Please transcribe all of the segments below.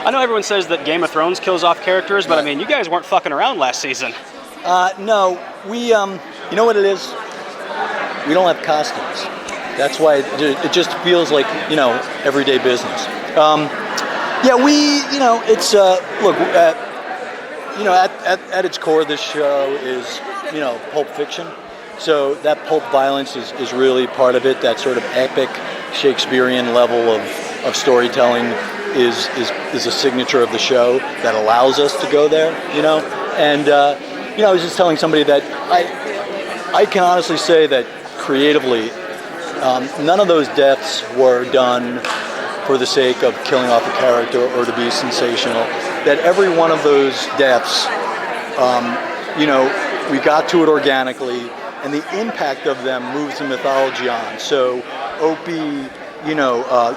I know everyone says that Game of Thrones kills off characters, but I mean, you guys weren't fucking around last season. No, we, you know what it is? We don't have costumes. That's why it just feels like, everyday business. Yeah, it's, look, at its core, this show is, pulp fiction. So that pulp violence is really part of it. That sort of epic Shakespearean level of storytelling is a signature of the show that allows us to go there, And, I was just telling somebody that I can honestly say that creatively, none of those deaths were done for the sake of killing off a character or to be sensational. That every one of those deaths, we got to it organically, and the impact of them moves the mythology on. So Opie,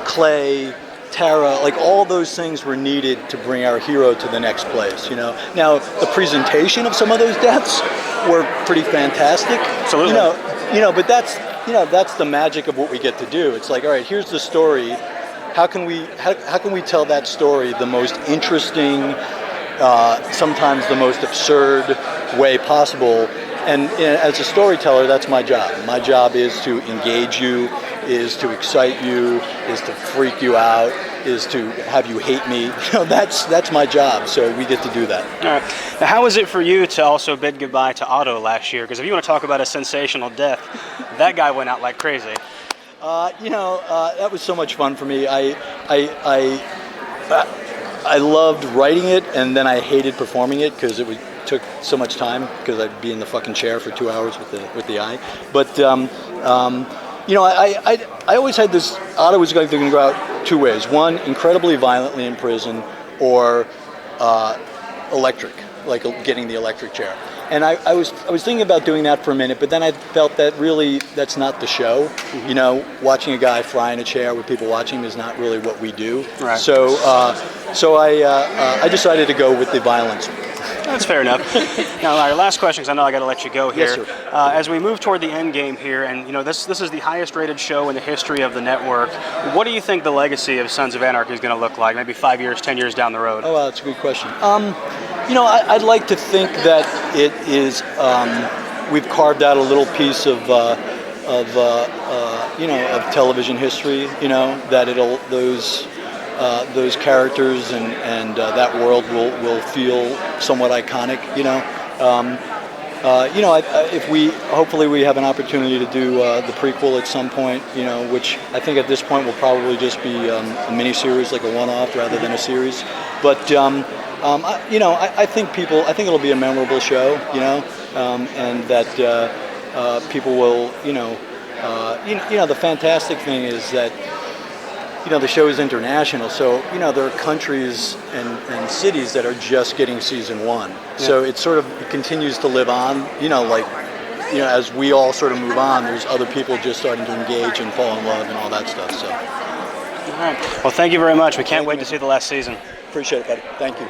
Clay, Tara, like all those things were needed to bring our hero to the next place, Now, the presentation of some of those deaths were pretty fantastic. Absolutely. But that's the magic of what we get to do. It's like, all right, here's the story. How can we tell that story the most interesting, sometimes the most absurd way possible? And as a storyteller, that's my job. My job is to engage you, is to excite you, is to freak you out, is to have you hate me. That's my job. So we get to do that. All right. Now, how was it for you to also bid goodbye to Otto last year? Because if you want to talk about a sensational death, that guy went out like crazy. That was so much fun for me. I loved writing it, and then I hated performing it because it took so much time because I'd be in the fucking chair for 2 hours with the eye. But I always had this. Otto was going to go out two ways: one, incredibly violently in prison, or electric, like getting the electric chair. And I was thinking about doing that for a minute, but then I felt that really that's not the show. Watching a guy fly in a chair with people watching him is not really what we do. Right. So I decided to go with the violence. That's fair enough. Now, our last question, because I know I got to let you go here. Yes, sir. As we move toward the end game here, and this is the highest-rated show in the history of the network. What do you think the legacy of Sons of Anarchy is going to look like? Maybe 5 years, 10 years down the road. Oh, that's a good question. I'd like to think that it is. We've carved out a little piece of television history. That those characters and that world will feel somewhat iconic. If we hopefully we have an opportunity to do the prequel at some point. Which I think at this point will probably just be a miniseries, like a one-off rather than a series. But I think it'll be a memorable show. And that people will. The fantastic thing is that. The show is international, so there are countries and cities that are just getting season one. Yeah. So it continues to live on. As we all sort of move on, there's other people just starting to engage and fall in love and all that stuff. So. All right. Well, thank you very much. We can't wait to see the last season. Appreciate it, buddy. Thank you.